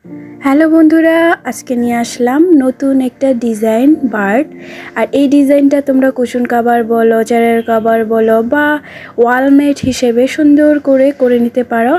Hello বন্ধুরা, আজকে নিয়ে আসলাম নতুন একটা ডিজাইন বার্ড। আর এই ডিজাইনটা তোমরা কুশন কভার বলো, চেয়ারের কভার বলো বা ওয়ালমেট হিসেবে সুন্দর করে নিতে পারো।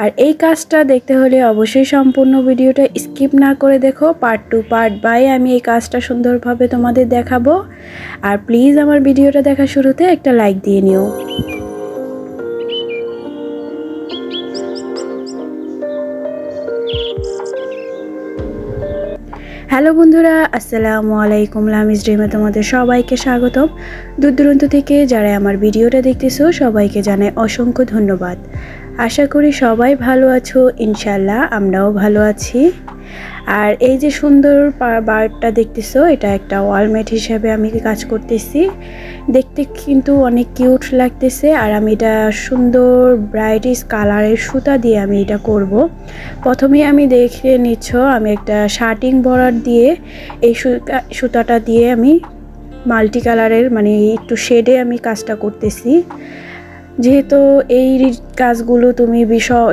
আর এই কাজটা দেখতে হলে অবশ্যই সম্পূর্ণ ভিডিওটা স্কিপ না করে দেখো। পার্ট টু পার্ট বাই আমি এই কাজটা সুন্দরভাবে তোমাদের দেখাবো। আর প্লিজ আমার ভিডিওটা দেখা শুরুতে একটা লাইক দিয়ে নিও। হ্যালো বন্ধুরা, আসসালামু আলাইকুম। লামিজ ড্রিমে তোমাদের সবাইকে স্বাগতম। দূর দূরান্ত থেকে যারা আমার ভিডিওটা দেখতেছো সবাইকে জানাই অসংখ্য ধন্যবাদ। আশা করি সবাই ভালো আছো, ইনশাল্লাহ আমরাও ভালো আছি। আর এই যে সুন্দর বার্ডটা দেখতেছো, এটা একটা ওয়ালমেট হিসেবে আমি কাজ করতেছি। দেখতে কিন্তু অনেক কিউট লাগতেছে। আর আমি এটা সুন্দর ব্রাইটিশ কালারের সুতা দিয়ে আমি এটা করব। প্রথমে আমি দেখে নিচ্ছ, আমি একটা শার্টিং বর্ডার দিয়ে এই সুতাটা দিয়ে আমি মাল্টি কালারের মানে একটু শেডে আমি কাজটা করতেছি। যেহেতু এই কাজগুলো তুমি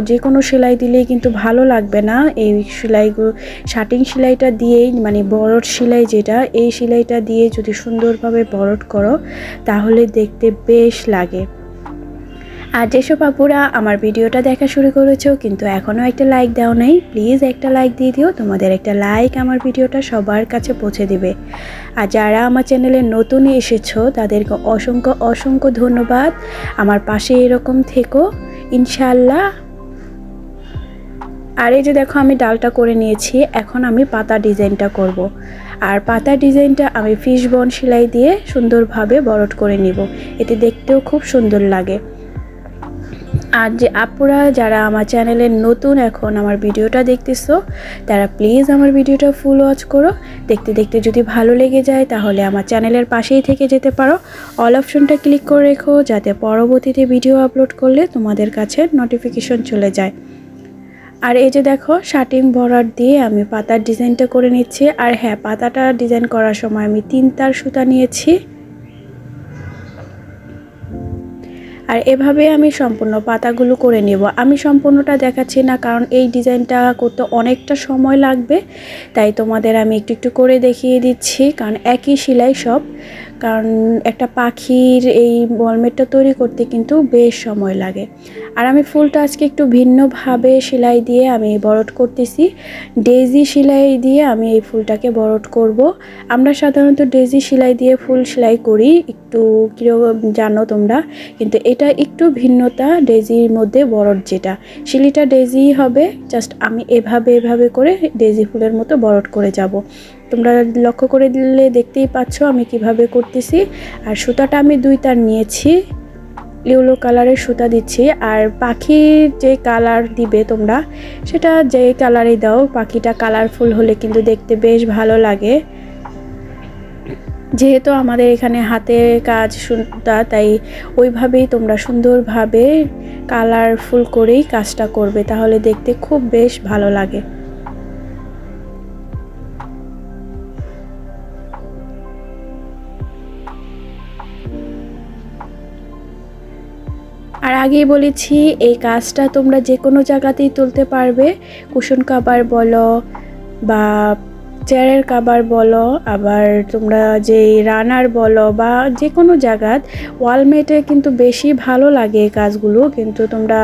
যে কোনো সেলাই দিলেই কিন্তু ভালো লাগবে না। এই সেলাইগুলো শার্টিং সেলাইটা দিয়েই মানে বরড সেলাই যেটা, এই সেলাইটা দিয়ে যদি সুন্দরভাবে বরড করো তাহলে দেখতে বেশ লাগে। আর যেসব আপুরা আমার ভিডিওটা দেখা শুরু করেছো কিন্তু এখনও একটা লাইক দাও নাই, প্লিজ একটা লাইক দিয়ে দিও। তোমাদের একটা লাইক আমার ভিডিওটা সবার কাছে পৌঁছে দিবে। আর যারা আমার চ্যানেলে নতুন এসেছো তাদেরকে অসংখ্য ধন্যবাদ। আমার পাশে এরকম থেকো ইনশাল্লাহ। আর এই যে দেখো আমি ডালটা করে নিয়েছি, এখন আমি পাতা ডিজাইনটা করব। আর পাতা ডিজাইনটা আমি ফিশ বোন সেলাই দিয়ে সুন্দরভাবে বরড করে নিব, এতে দেখতেও খুব সুন্দর লাগে। আর যে আপুরা যারা আমার চ্যানেলে নতুন এখন আমার ভিডিওটা দেখতেছো তারা প্লিজ আমার ভিডিওটা ফুল ওয়াচ করো। দেখতে দেখতে যদি ভালো লেগে যায় তাহলে আমার চ্যানেলের পাশেই থেকে যেতে পারো। অল অপশনটা ক্লিক করে রেখো যাতে পরবর্তীতে ভিডিও আপলোড করলে তোমাদের কাছে নোটিফিকেশন চলে যায়। আর এই যে দেখো শার্টিং বর্ডার দিয়ে আমি পাতার ডিজাইনটা করে নিচ্ছি। আর হ্যাঁ, পাতাটা ডিজাইন করার সময় আমি 3 তার সুতা নিয়েছি। আর এভাবে আমি সম্পূর্ণ পাতাগুলো করে নেব। আমি সম্পূর্ণটা দেখাচ্ছি না কারণ এই ডিজাইনটা করতে অনেকটা সময় লাগবে, তাই তোমাদের আমি একটু করে দেখিয়ে দিচ্ছি। কারণ একই সেলাই সব, কারণ একটা পাখির এই ওয়ালমেটটা তৈরি করতে কিন্তু বেশ সময় লাগে। আর আমি ফুলটা আজকে একটু ভিন্নভাবে সেলাই দিয়ে আমি বরড করতেছি। ডেজি সেলাই দিয়ে আমি এই ফুলটাকে বরড করব। আমরা সাধারণত ডেজি সেলাই দিয়ে ফুল সেলাই করি, একটু কীরকম জানো তোমরা, কিন্তু এটা একটু ভিন্নতা। ডেজির মধ্যে বরড যেটা শিলিটা ডেজি হবে, জাস্ট আমি এভাবে করে ডেজি ফুলের মতো বরড করে যাব। তোমরা লক্ষ্য করে দিলে দেখতেই পাচ্ছ আমি কিভাবে করতেছি। আর সুতাটা আমি 2 তার নিয়েছি, ইয়েলো কালারের সুতা দিচ্ছি। আর পাখির যে কালার দিবে তোমরা সেটা যে কালারই দাও, পাখিটা কালারফুল হলে কিন্তু দেখতে বেশ ভালো লাগে। যেহেতু আমাদের এখানে হাতে কাজ সুতা, তাই ওইভাবেই তোমরা সুন্দরভাবে কালারফুল করেই কাজটা করবে, তাহলে দেখতে খুব বেশ ভালো লাগে। আর আগেই বলেছি এই কাজটা তোমরা যে কোনো জায়গাতেই তুলতে পারবে। কুশন কভার বলো বা চেয়ারের কভার বলো, আবার তোমরা যে রানার বলো বা যে কোনো জায়গাত ওয়ালমেটে কিন্তু বেশি ভালো লাগে এই কাজগুলো। কিন্তু তোমরা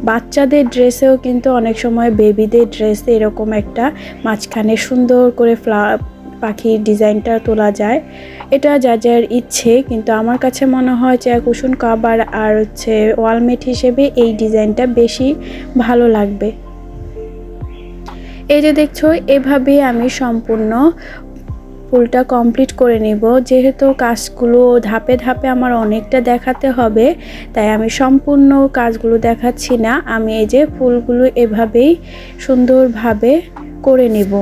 বাচ্চাদের ড্রেসেও কিন্তু অনেক সময় বেবিদের ড্রেসে এরকম একটা মাঝখানে সুন্দর করে পাখির ডিজাইনটা তোলা যায়। এটা যার ইচ্ছে, কিন্তু আমার কাছে মনে হয় যে কুশন কভার আর হচ্ছে ওয়ালমেট হিসেবে এই ডিজাইনটা বেশি ভালো লাগবে। এই যে দেখছো এভাবে আমি সম্পূর্ণ ফুলটা কমপ্লিট করে নেব। যেহেতু কাজগুলো ধাপে ধাপে আমার অনেকটা দেখাতে হবে, তাই আমি সম্পূর্ণ কাজগুলো দেখাচ্ছি না। আমি এই যে ফুলগুলো এভাবেই সুন্দরভাবে করে নেব।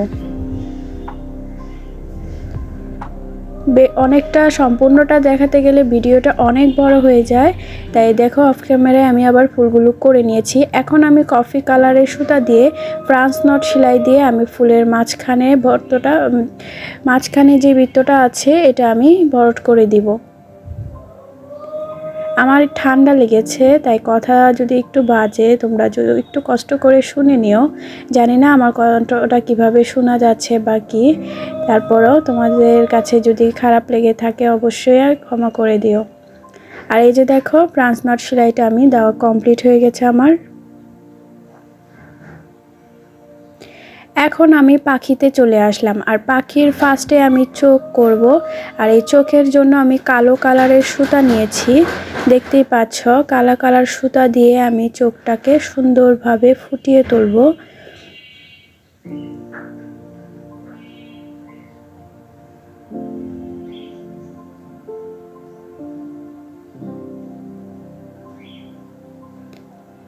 অনেকটা সম্পূর্ণটা দেখাতে গেলে ভিডিওটা অনেক বড় হয়ে যায়, তাই দেখো অফ ক্যামেরায় আমি আবার ফুলগুলো করে নিয়েছি। এখন আমি কফি কালারের সুতা দিয়ে ফ্রান্স নট সেলাই দিয়ে আমি ফুলের মাঝখানে যে বৃত্তটা আছে এটা আমি বরড করে দিব। আমার ঠান্ডা লেগেছে, তাই কথা যদি একটু বাজে তোমরা যদি একটু কষ্ট করে শুনে নিও। জানি না আমার কণ্ঠটা কিভাবে শোনা যাচ্ছে বা কি, তারপরেও তোমাদের কাছে যদি খারাপ লেগে থাকে অবশ্যই ক্ষমা করে দিও। আর এই যে দেখো প্রান্স নট সেলাইটা আমি দেওয়া কমপ্লিট হয়ে গেছে আমার। এখন আমি পাখিতে চলে আসলাম, আর পাখির ফার্স্টে আমি চোখ করব। আর এই চোখের জন্য আমি কালো কালারের সুতা নিয়েছি, দেখতেই পাচ্ছ। কালো কালার সুতা দিয়ে আমি চোখটাকে সুন্দরভাবে ফুটিয়ে তুলব।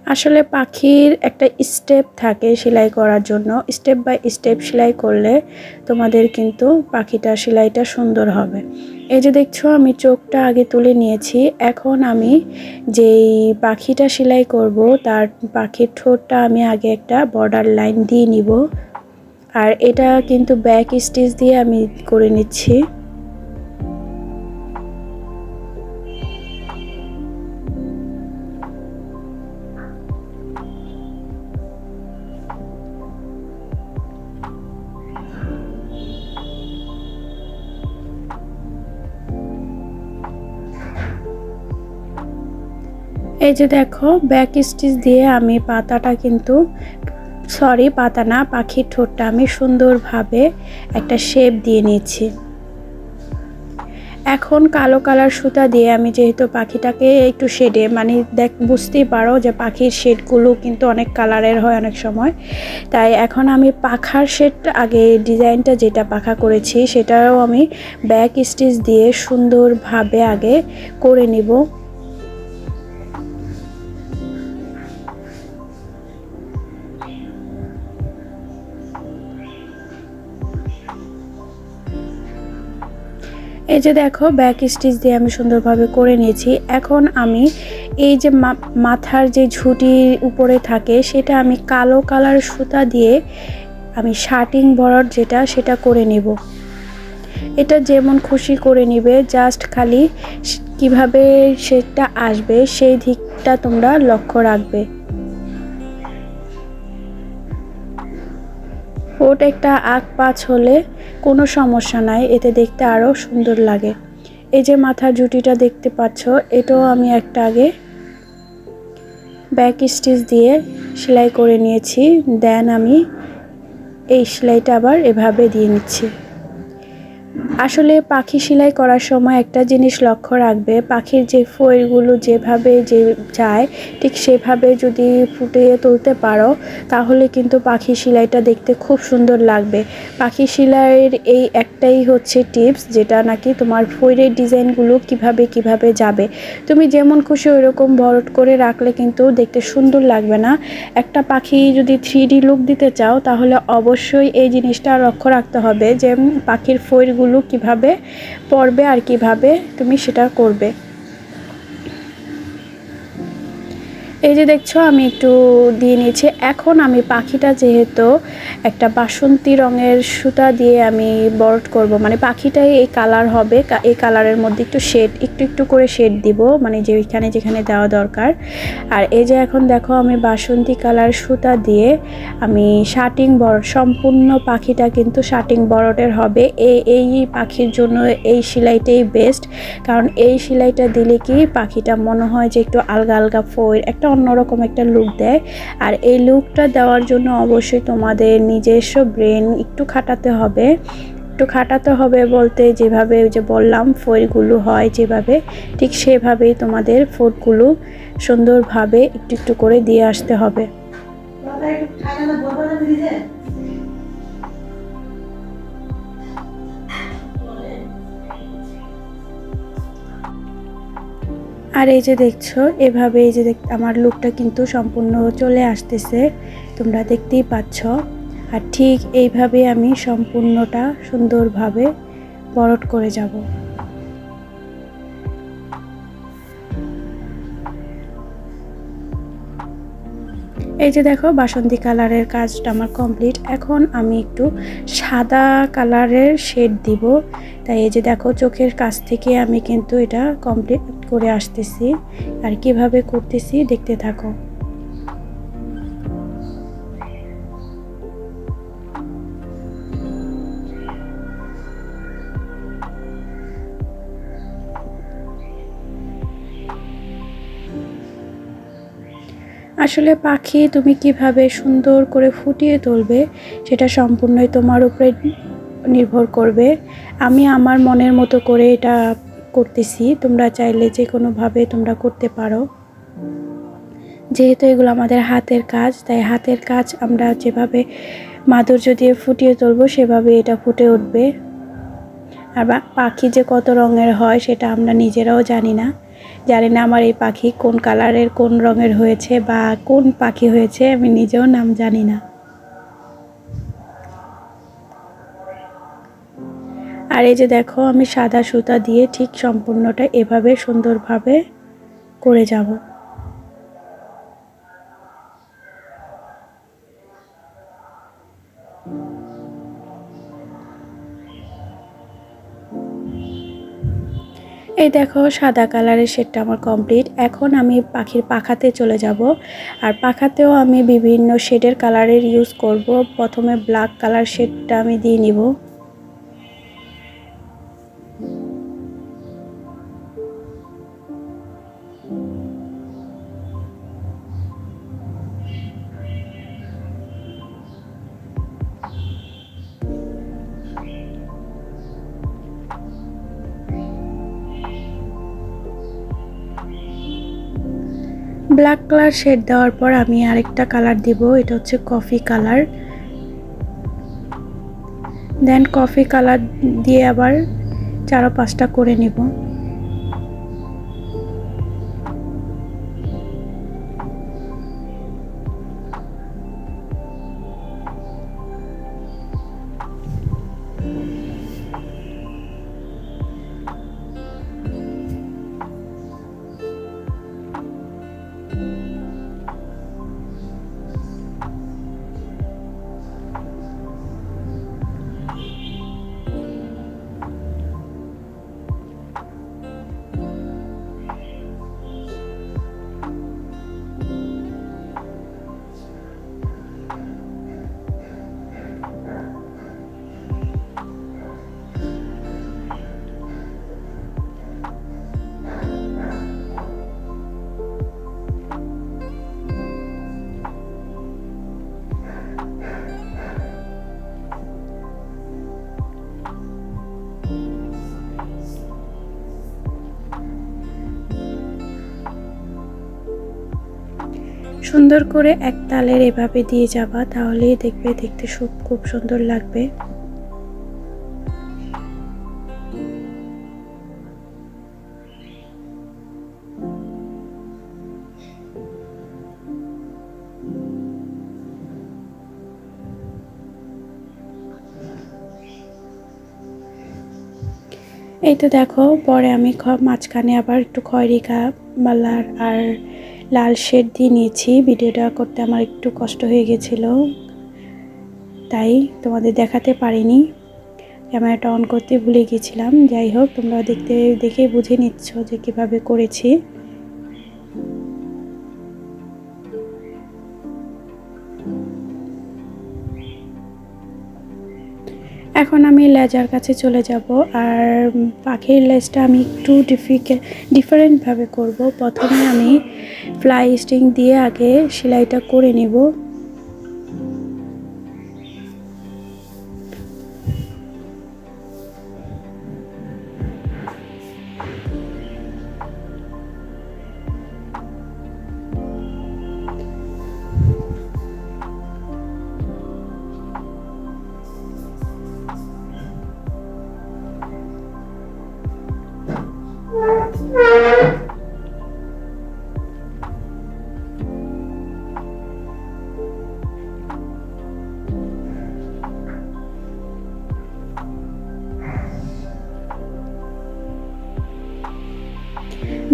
আসলে পাখির একটা স্টেপ থাকে সেলাই করার জন্য, স্টেপ বাই স্টেপ সেলাই করলে তোমাদের কিন্তু পাখিটা সেলাইটা সুন্দর হবে। এই যে দেখছো আমি চোখটা আগে তুলে নিয়েছি। এখন আমি যেই পাখিটা সেলাই করব তার পাখির ঠোঁটটা আমি আগে একটা বর্ডার লাইন দিয়ে নিব। আর এটা কিন্তু ব্যাক স্টিচ দিয়ে আমি করে নিচ্ছি। এই যে দেখো ব্যাক স্টিচ দিয়ে আমি পাতাটা কিন্তু পাতা না, পাখির ঠোঁটটা আমি সুন্দরভাবে একটা শেপ দিয়ে নিচ্ছি। এখন কালো কালার সুতা দিয়ে আমি যেহেতু পাখিটাকে একটু শেডে মানে বুঝতেই পারো যে পাখির শেডগুলো কিন্তু অনেক কালারের হয় অনেক সময়, তাই এখন আমি পাখার শেড আগে ডিজাইনটা যেটা পাখা করেছি সেটাও আমি ব্যাক স্টিচ দিয়ে সুন্দরভাবে আগে করে নিব। এই যে দেখো ব্যাক স্টিচ দিয়ে আমি সুন্দরভাবে করে নিয়েছি। এখন আমি এই যে মাথার যে ঝুঁটির উপরে থাকে সেটা আমি কালো কালার সুতা দিয়ে আমি শার্টিং বর্ডার যেটা সেটা করে নিব। এটা যেমন খুশি করে নিবে, জাস্ট খালি কিভাবে সেটা আসবে সেই দিকটা তোমরা লক্ষ্য রাখবে। ঠোঁট একটা আঁক পাঁচ হলে কোনো সমস্যা নাই, এতে দেখতে আরও সুন্দর লাগে। এই যে মাথার জুটিটা দেখতে পাচ্ছ, এটাও আমি একটা আগে ব্যাক স্টিচ দিয়ে সেলাই করে নিয়েছি। দেন আমি এই সেলাইটা আবার এভাবে দিয়ে নিচ্ছি। আসলে পাখি সেলাই করার সময় একটা জিনিস লক্ষ্য রাখবে, পাখির যে ফয়েলগুলো যেভাবে যে যায় ঠিক সেভাবে যদি ফুটিয়ে তুলতে পারো তাহলে কিন্তু পাখি সেলাইটা দেখতে খুব সুন্দর লাগবে। পাখি সেলাইয়ের এই একটাই হচ্ছে টিপস, যেটা নাকি তোমার ফয়েলের ডিজাইনগুলো কিভাবে যাবে। তুমি যেমন খুশি ওইরকম ভরট করে রাখলে কিন্তু দেখতে সুন্দর লাগবে না। একটা পাখি যদি 3D লুক দিতে চাও তাহলে অবশ্যই এই জিনিসটা লক্ষ্য রাখতে হবে যে পাখির ফয়েলগুলো কিভাবে পড়বে আর কিভাবে তুমি সেটা করবে। এই যে দেখছো আমি একটু দিয়ে নিয়েছি। এখন আমি পাখিটা যেহেতু একটা বাসন্তী রঙের সুতা দিয়ে আমি বর্ড করব, মানে পাখিটাই এই কালার হবে, এই কালারের মধ্যে একটু শেড একটু করে শেড দিব, মানে যেখানে দেওয়া দরকার। আর এই যে এখন দেখো আমি বাসন্তী কালার সুতা দিয়ে আমি শার্টিং বর্ড, সম্পূর্ণ পাখিটা কিন্তু শার্টিং বর্ডের হবে। এই পাখির জন্য এই সেলাইটাই বেস্ট, কারণ এই সেলাইটা দিলে কি পাখিটা মনে হয় যে একটু আলগা আলগা ফয়েল একটা অন্যরকম একটা লুক দেয়। আর এই লুকটা দেওয়ার জন্য অবশ্যই তোমাদের নিজস্ব ব্রেন একটু খাটাতে হবে, বলতে যেভাবে যে বললাম ফয়েলগুলো হয় যেভাবে ঠিক সেভাবেই তোমাদের ফোটগুলো সুন্দরভাবে একটু করে দিয়ে আসতে হবে। আর এই যে দেখছো এভাবে এই যে আমার লুকটা কিন্তু সম্পূর্ণ চলে আসতেছে, তোমরা দেখতেই পাচ্ছ। আর ঠিক এইভাবে আমি সম্পূর্ণটা সুন্দরভাবে বরট করে যাব। এই যে দেখো বাসন্তী কালারের কাজটা আমার কমপ্লিট। এখন আমি একটু সাদা কালারের শেড দিব, তাই এই যে দেখো চোখের কাছ থেকে আমি কিন্তু এটা কমপ্লিট করে আসতেছি আর কিভাবে করতেছি দেখতে থাকো। আসলে পাখি তুমি কিভাবে সুন্দর করে ফুটিয়ে তুলবে সেটা সম্পূর্ণই তোমার উপরে নির্ভর করবে। আমি আমার মনের মতো করে এটা করতেছি, তোমরা চাইলে যে কোনোভাবে তোমরা করতে পারো। যেহেতু এগুলো আমাদের হাতের কাজ, তাই হাতের কাজ আমরা যেভাবে মাধুর্য দিয়ে ফুটিয়ে তুলবো সেভাবে এটা ফুটে উঠবে। আর পাখি যে কত রঙের হয় সেটা আমরা নিজেরাও জানি না আমার এই পাখি কোন কালারের কোন রঙের হয়েছে বা কোন পাখি হয়েছে আমি নিজেও নাম জানি না। আর এই যে দেখো আমি সাদা সুতা দিয়ে ঠিক সম্পূর্ণটা এভাবে সুন্দরভাবে করে যাব। এই দেখো সাদা কালারের শেডটা আমার কমপ্লিট। এখন আমি পাখির পাখাতে চলে যাব। আর পাখাতেও আমি বিভিন্ন শেডের কালারের ইউজ করব। প্রথমে ব্ল্যাক কালার শেডটা আমি দিয়ে নিব। ব্ল্যাক কালার শেড দেওয়ার পর আমি আরেকটা কালার দিব, এটা হচ্ছে কফি কালার। দেন কফি কালার দিয়ে আবার 4-5টা করে নিব। সুন্দর করে এক তালের এভাবে দিয়ে যাবা, তাহলেই দেখবে দেখতে খুব সুন্দর লাগবে। এই তো দেখো পরে আমি মাঝখানে আবার একটু খয়েরি কালার আর লাল শেড দিয়ে নিয়েছি। ভিডিওটা করতে আমার একটু কষ্ট হয়ে গেছিল, তাই তোমাদের দেখাতে পারিনি, ক্যামেরাটা অন করতে ভুলে গেছিলাম। যাই হোক তোমরা দেখে বুঝে নিচ্ছ যে কিভাবে করেছি। এখন আমি লেজার কাছে চলে যাব। আর পাখির লেজটা আমি একটু ডিফারেন্টভাবে করব। প্রথমে আমি ফ্লাই স্টিং দিয়ে আগে সেলাইটা করে নেব।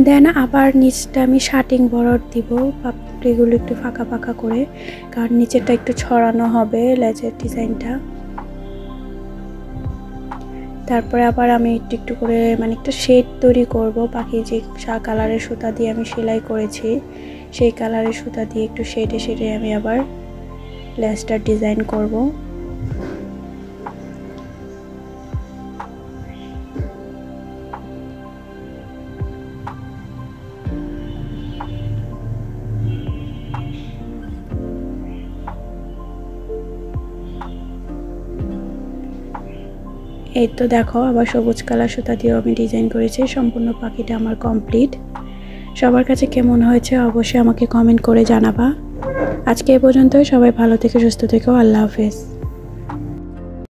দেন আবার নিচটা আমি শার্টিং বর্ডার দিব, পাপড়িগুলো একটু ফাঁকা ফাঁকা করে, কারণ নিচেরটা একটু ছড়ানো হবে লেজের ডিজাইনটা। তারপরে আবার আমি একটু একটু করে মানে একটা শেড তৈরি করব। পাখি যে কালারের সুতা দিয়ে আমি সেলাই করেছি সেই কালারের সুতা দিয়ে একটু শেডে শেডে আমি আবার লেসটার ডিজাইন করব। এই তো দেখো আবার সবুজ কালার সুতা দিয়েও আমি ডিজাইন করেছি। সম্পূর্ণ পাখিটা আমার কমপ্লিট। সবার কাছে কেমন হয়েছে অবশ্যই আমাকে কমেন্ট করে জানাবা। আজকে এ পর্যন্তই। সবাই ভালো থেকে সুস্থ থেকো। আল্লাহ হাফেজ।